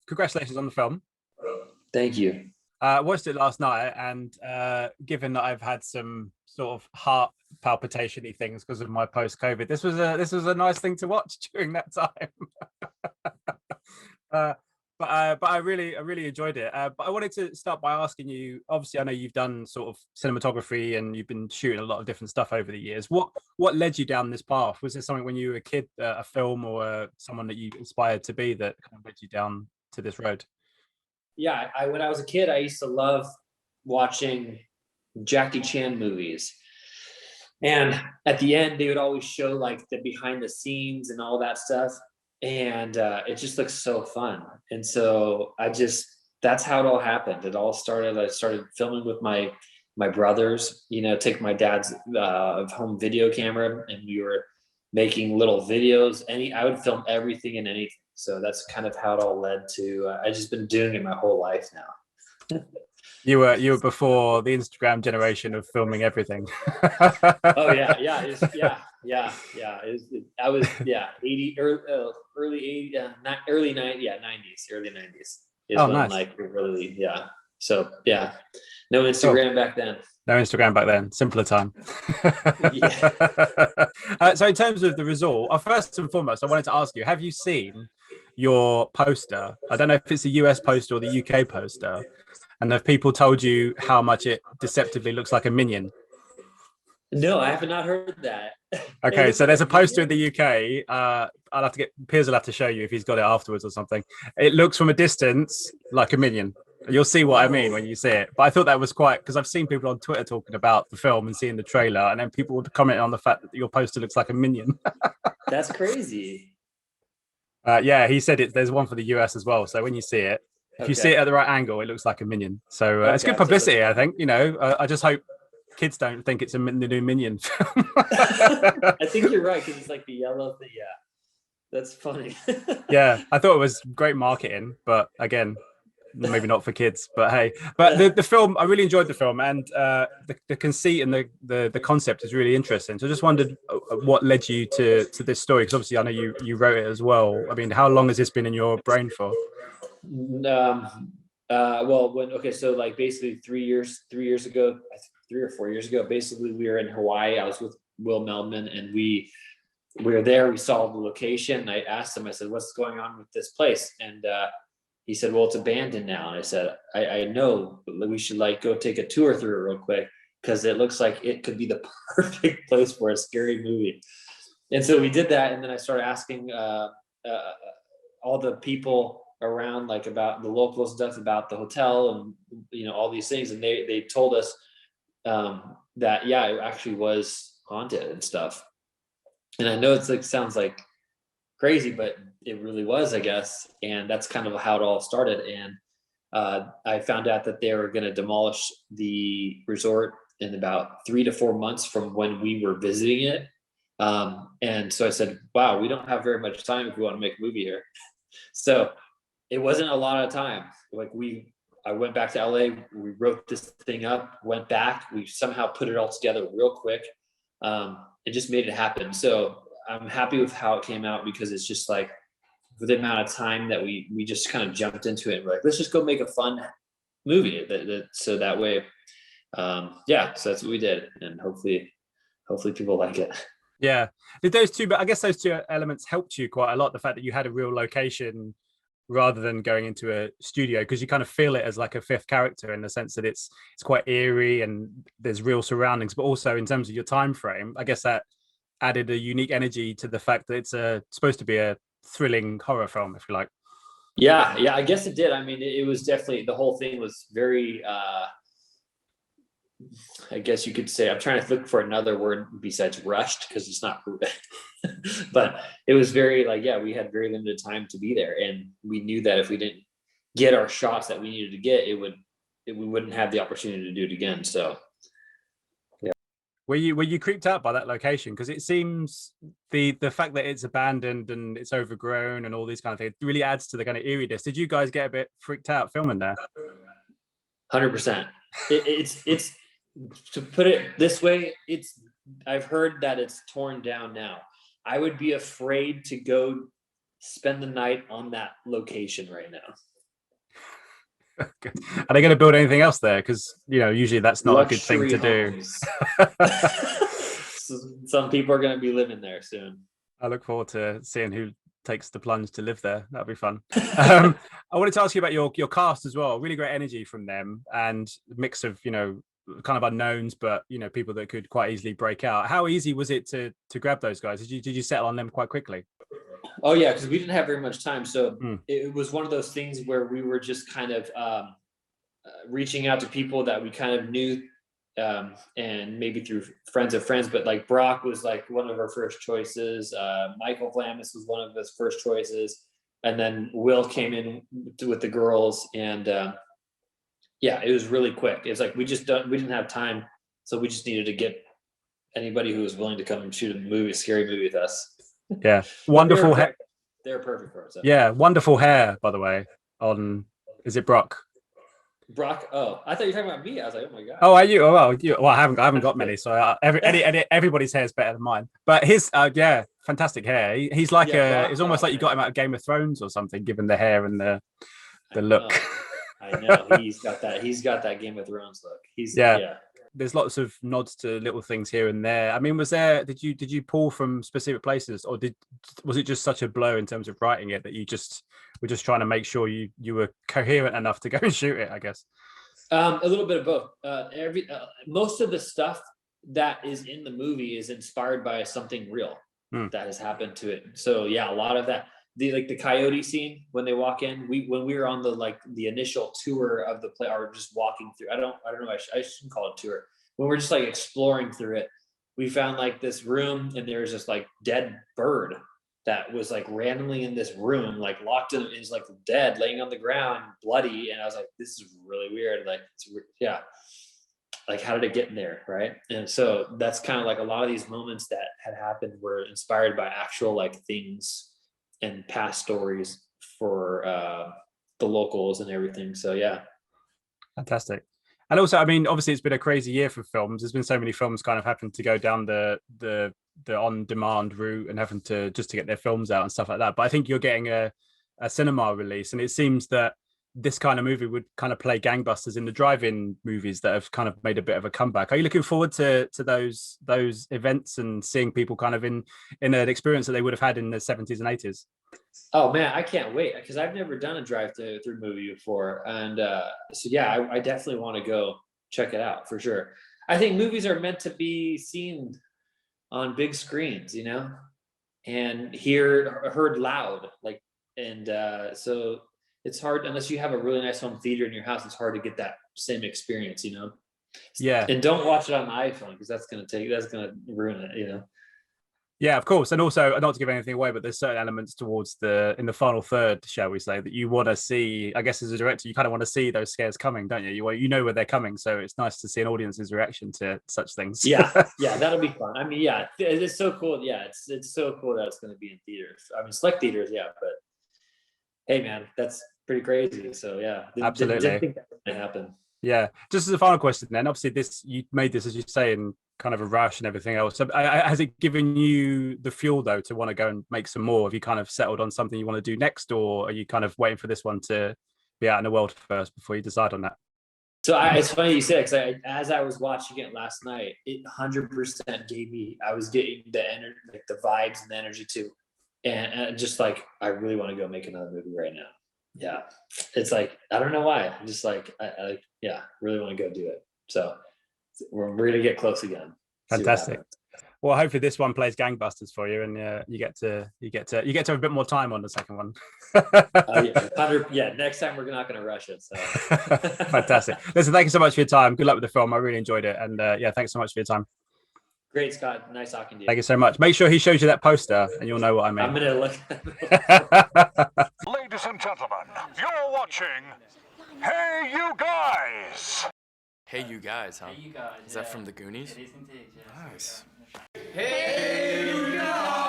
congratulations on the film. Thank you. I watched it last night, and given that I've had some sort of heart palpitation-y things because of my post-COVID, this was a nice thing to watch during that time. But I really enjoyed it. But I wanted to start by asking you. Obviously, I know you've done sort of cinematography and you've been shooting a lot of different stuff over the years. What led you down this path? Was there something when you were a kid, a film, or someone that you inspired to be that kind of led you down to this road? Yeah, when I was a kid, I used to love watching Jackie Chan movies. And at the end, they would always show like the behind the scenes and all that stuff. And it just looks so fun. And so that's how it all happened. It all started, I started filming with my brothers, take my dad's home video camera, and we were making little videos. I would film everything and anything. So that's kind of how it all led to, I just been doing it my whole life now. You were before the Instagram generation of filming everything. Oh yeah. I was 80 early 80 not early 90 early 90s is when nice. Like really so no Instagram back then. No Instagram back then. Simpler time. So in terms of the result, first and foremost, I wanted to ask you: have you seen your poster? I don't know if it's a US poster or the UK poster. And have people told you how much it deceptively looks like a minion? No, I have not heard that. Okay, so there's a poster in the UK. I'll have to get Piers will have to show you if he's got it afterwards or something. It looks from a distance like a minion. You'll see what I mean when you see it. But I thought that was quite, because I've seen people on Twitter talking about the film and seeing the trailer, and then people would comment on the fact that your poster looks like a minion. That's crazy. Yeah, he said there's one for the US as well. So when you see it, if you see it at the right angle, it looks like a minion. So it's good publicity, I think. I just hope kids don't think it's the new Minion film. I think you're right, because it's like the yellow thing. Yeah, that's funny. Yeah, I thought it was great marketing, but again, maybe not for kids. But hey, the film, I really enjoyed the film, and the conceit and the concept is really interesting. So I just wondered what led you to this story, because obviously I know you wrote it as well. I mean, how long has this been in your brain for? So like basically 3 years ago, 3 or 4 years ago, basically we were in Hawaii. I was with Will Meldman, and we were there. We saw the location. I asked him, I said, what's going on with this place? And he said, well, it's abandoned now. And I said, I know, but we should like go take a tour through it real quick, because it looks like it could be the perfect place for a scary movie. And so we did that. And then I started asking all the people around, like about the local stuff, about the hotel and all these things, and they told us that it actually was haunted and stuff. And I know it's like sounds like crazy, but it really was, I guess. And that's kind of how it all started. And I found out that they were going to demolish the resort in about 3 to 4 months from when we were visiting it. And so I said, wow, we don't have very much time if we want to make a movie here. So it wasn't a lot of time. Like I went back to LA, we wrote this thing up, went back, we somehow put it all together real quick, and just made it happen. So I'm happy with how it came out, because it's just like, for the amount of time that we just kind of jumped into it, and we're like, let's just go make a fun movie. So that way, so that's what we did, and hopefully people like it. Yeah. I guess those two elements helped you quite a lot. The fact that you had a real location rather than going into a studio, because you kind of feel it as like a fifth character, in the sense that it's quite eerie and there's real surroundings, but also in terms of your time frame, I guess that added a unique energy to the fact that it's supposed to be a thrilling horror film, if you like. Yeah, I guess it did. I mean, it was definitely, the whole thing was very I guess you could say, I'm trying to look for another word besides rushed, because it's not, but it was very like, we had very limited time to be there. And we knew that if we didn't get our shots that we needed to get, we wouldn't have the opportunity to do it again. So, yeah. Were you creeped out by that location? Because it seems the fact that it's abandoned and it's overgrown and all these kind of things really adds to the kind of eeriness. Did you guys get a bit freaked out filming there? 100%. It's to put it this way, I've heard that it's torn down now. I would be afraid to go spend the night on that location right now. Good. Are they going to build anything else there? Because usually that's not Luxury a good thing homes. to do. Some people are going to be living there soon. I look forward to seeing who takes the plunge to live there. That'll be fun. I wanted to ask you about your cast as well. Really great energy from them, and a mix of kind of unknowns, but people that could quite easily break out. How easy was it to grab those guys? Did you settle on them quite quickly? Oh yeah, because we didn't have very much time, so it was one of those things where we were just kind of reaching out to people that we kind of knew, and maybe through friends of friends. But like Brock was like one of our first choices. Michael Vlamis was one of his first choices, and then Will came in with the girls, and yeah, it was really quick. It's like we didn't have time, so we just needed to get anybody who was willing to come and shoot a scary movie with us. Yeah, wonderful hair. They're perfect for us. Yeah, wonderful hair, by the way. Is it Brock? Brock. Oh, I thought you were talking about me. I was like, oh my god. Oh, are you? Oh, well, I haven't got many, so everybody's hair is better than mine. But his, fantastic hair. He's like it's almost like you got him out of Game of Thrones or something, given the hair and the look. I know. He's got that Game of Thrones look. Yeah. There's lots of nods to little things here and there. I mean, did you pull from specific places, or was it just such a blow in terms of writing it that you just were just trying to make sure you were coherent enough to go and shoot it, I guess? A little bit of both. Most of the stuff that is in the movie is inspired by something real that has happened to it. So yeah, a lot of that. The coyote scene when they walk in, when we were on the initial tour of the play, or just walking through, I don't know, I shouldn't call it a tour. When we're just like exploring through it, we found like this room, and there was this like dead bird that was like randomly in this room, like locked in, is like dead, laying on the ground, bloody. And I was like, this is really weird. Like, yeah, like how did it get in there, right? And so that's kind of like a lot of these moments that had happened were inspired by actual like things and past stories for the locals and everything. So yeah, fantastic. And also, I mean, obviously it's been a crazy year for films. There's been so many films kind of having to go down the on-demand route and having to get their films out and stuff like that. But I think you're getting a cinema release, and it seems that this kind of movie would kind of play gangbusters in the drive-in movies that have kind of made a bit of a comeback. Are you looking forward to those events and seeing people kind of in an experience that they would have had in the 70s and 80s? Oh man, I can't wait, because I've never done a drive-through movie before. And so yeah, I definitely want to go check it out for sure. I think movies are meant to be seen on big screens, and heard loud, like, and so it's hard unless you have a really nice home theater in your house. It's hard to get that same experience, Yeah. And don't watch it on the iPhone, because that's gonna ruin it, Yeah, of course. And also, not to give anything away, but there's certain elements towards in the final third, shall we say, that you want to see. I guess as a director, you kind of want to see those scares coming, don't you? You know where they're coming, so it's nice to see an audience's reaction to such things. Yeah, that'll be fun. I mean, yeah, it's so cool. Yeah, it's so cool that it's going to be in theaters. I mean, select theaters, yeah, but hey, man, that's pretty crazy. So yeah, absolutely. Didn't think that was going to happen. Yeah. Just as a final question, then, obviously you made this, as you say, in kind of a rush and everything else. So, has it given you the fuel though to want to go and make some more? Have you kind of settled on something you want to do next, or are you kind of waiting for this one to be out in the world first before you decide on that? So it's funny you said, because as I was watching it last night, it 100% gave me. I was getting the energy, like the vibes and the energy too, and just like I really want to go make another movie right now. Yeah, it's like I don't know why. I'm just like I really want to go do it. So we're gonna get close again. Fantastic. Well, hopefully this one plays gangbusters for you, and you get to have a bit more time on the second one. Next time we're not going to rush it. So fantastic. Listen, thank you so much for your time. Good luck with the film. I really enjoyed it, and thanks so much for your time. Great, Scott. Nice talking to you. Thank you so much. Make sure he shows you that poster, and you'll know what I mean. I'm gonna look. Ladies and gentlemen, you're watching Hey You Guys. Hey You Guys, huh? Hey You Guys. Is that from the Goonies? It is indeed, yes. Nice. Hey You Guys.